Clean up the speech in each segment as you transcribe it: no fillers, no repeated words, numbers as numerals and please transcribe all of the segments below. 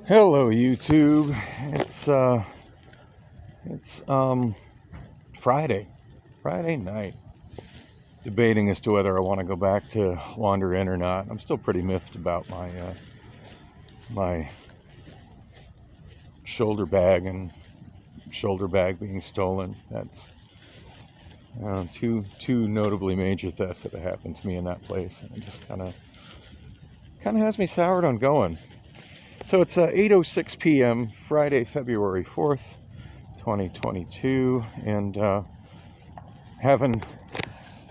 Hello, YouTube. It's Friday night. Debating as to whether I want to go back to wander in or not. I'm still pretty miffed about my shoulder bag being stolen. That's two notably major thefts that have happened to me in that place, and it just kind of has me soured on going. So it's 8:06 p.m. Friday, February 4th. 2022, and having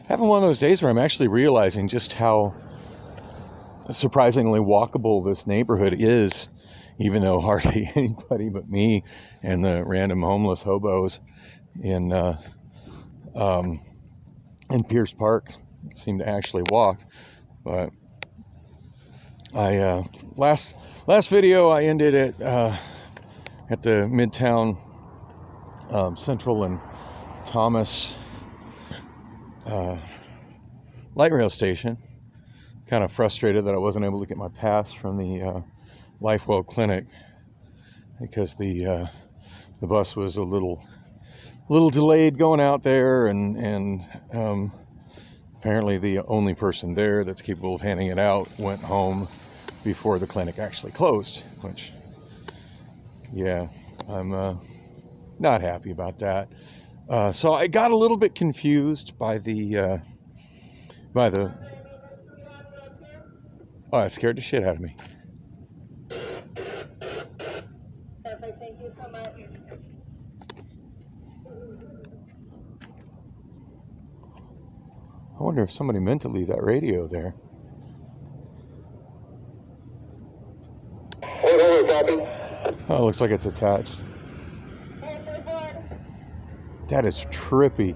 one of those days where I'm actually realizing just how surprisingly walkable this neighborhood is, even though hardly anybody but me and the random homeless hobos in Pierce Park seem to actually walk. But I last video I ended at the Midtown Central and Thomas light rail station. Kind of frustrated that I wasn't able to get my pass from the LifeWell Clinic because the bus was a little delayed going out there, and apparently the only person there that's capable of handing it out went home before the clinic actually closed, which, yeah, I'm not happy about that. So I got a little bit confused by the oh, it scared the shit out of me. I wonder if somebody meant to leave that radio there. Oh, it looks like it's attached. That is trippy.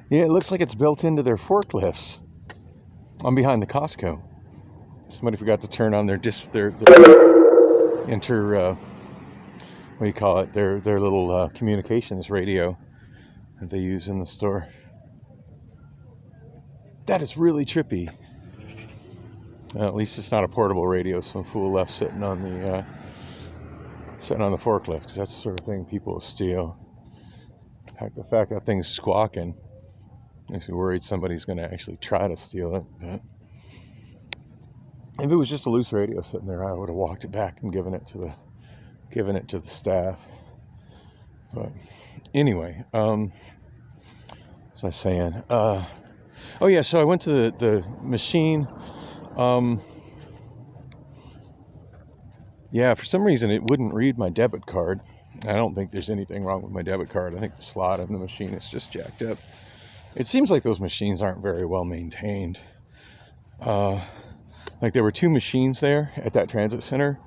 Yeah, it looks like it's built into their forklifts. I'm behind the Costco. Somebody forgot to turn on their inter what do you call it? Their little communications radio that they use in the store. That is really trippy. At least it's not a portable radio some fool left sitting on the forklift, because that's the sort of thing people will steal. In fact, the fact that thing's squawking makes me worried somebody's going to actually try to steal it. But if it was just a loose radio sitting there, I would have walked it back and given it to the staff. But anyway, as I was saying, oh yeah, so I went to the machine. Yeah, for some reason it wouldn't read my debit card. I don't think there's anything wrong with my debit card. I think the slot in the machine is just jacked up. It seems like those machines aren't very well maintained. Like there were two machines there at that transit center.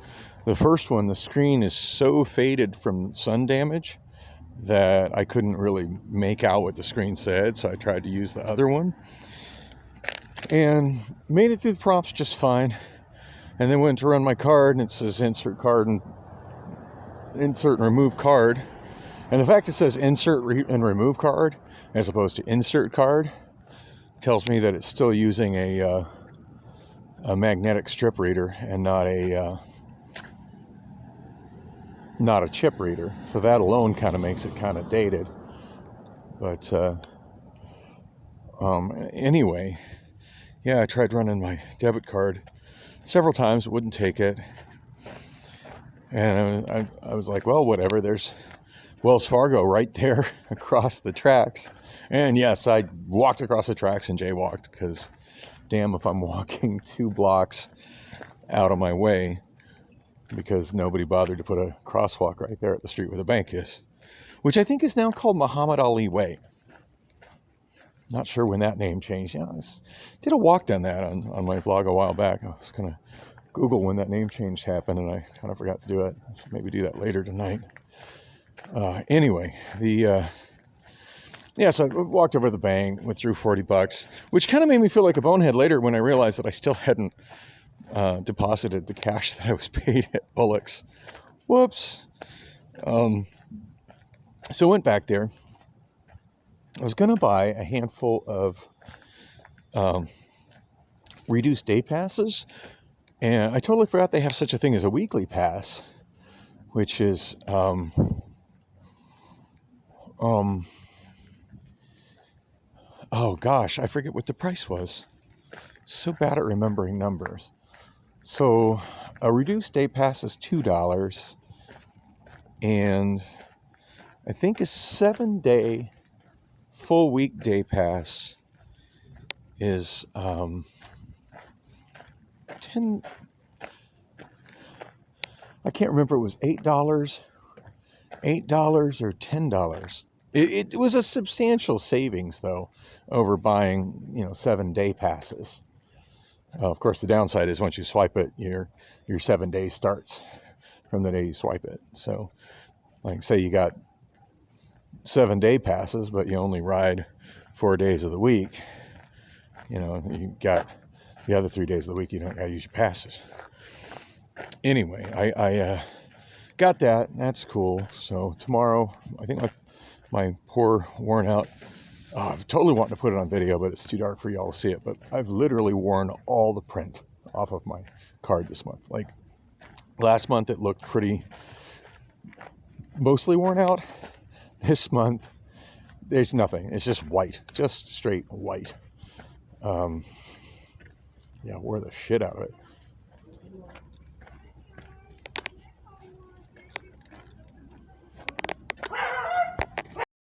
The first one, the screen is so faded from sun damage that I couldn't really make out what the screen said, so I tried to use the other one and made it through the prompts just fine. And then went to run my card, and it says insert and remove card. And the fact it says insert and remove card as opposed to insert card tells me that it's still using a magnetic strip reader and not a chip reader. So that alone kind of makes it kind of dated. But anyway, yeah, I tried running my debit card several times. It wouldn't take it. And I was like, well, whatever. There's Wells Fargo right there across the tracks. And yes, I walked across the tracks and jaywalked, because damn if I'm walking 2 blocks out of my way, because nobody bothered to put a crosswalk right there at the street where the bank is, which I think is now called Muhammad Ali Way. Not sure when that name changed. Yeah, I did a walk down that on my blog a while back. I was going to Google when that name change happened, and I kind of forgot to do it. I should maybe do that later tonight. Anyway, so I walked over to the bank, withdrew $40, which kind of made me feel like a bonehead later when I realized that I still hadn't deposited the cash that I was paid at Bullock's. Whoops. So I went back there, I was going to buy a handful of reduced day passes, and I totally forgot they have such a thing as a weekly pass, which is oh gosh, I forget what the price was. So bad at remembering numbers. So a reduced day pass is $2, and I think a 7-day full weekday pass is 10. I can't remember. It was $8 or $10. It was a substantial savings though over buying 7-day passes. Of course, the downside is once you swipe it, your 7 days starts from the day you swipe it. So, like, say you got 7-day passes, but you only ride 4 days of the week. You got the other 3 days of the week, you don't got to use your passes. Anyway, I got that. That's cool. So tomorrow, I think my poor, worn out, I've totally wanted to put it on video, but it's too dark for y'all to see it. But I've literally worn all the print off of my card this month. Like last month, it looked pretty mostly worn out. This month, there's nothing. It's just white, just straight white. Yeah, wore the shit out of it.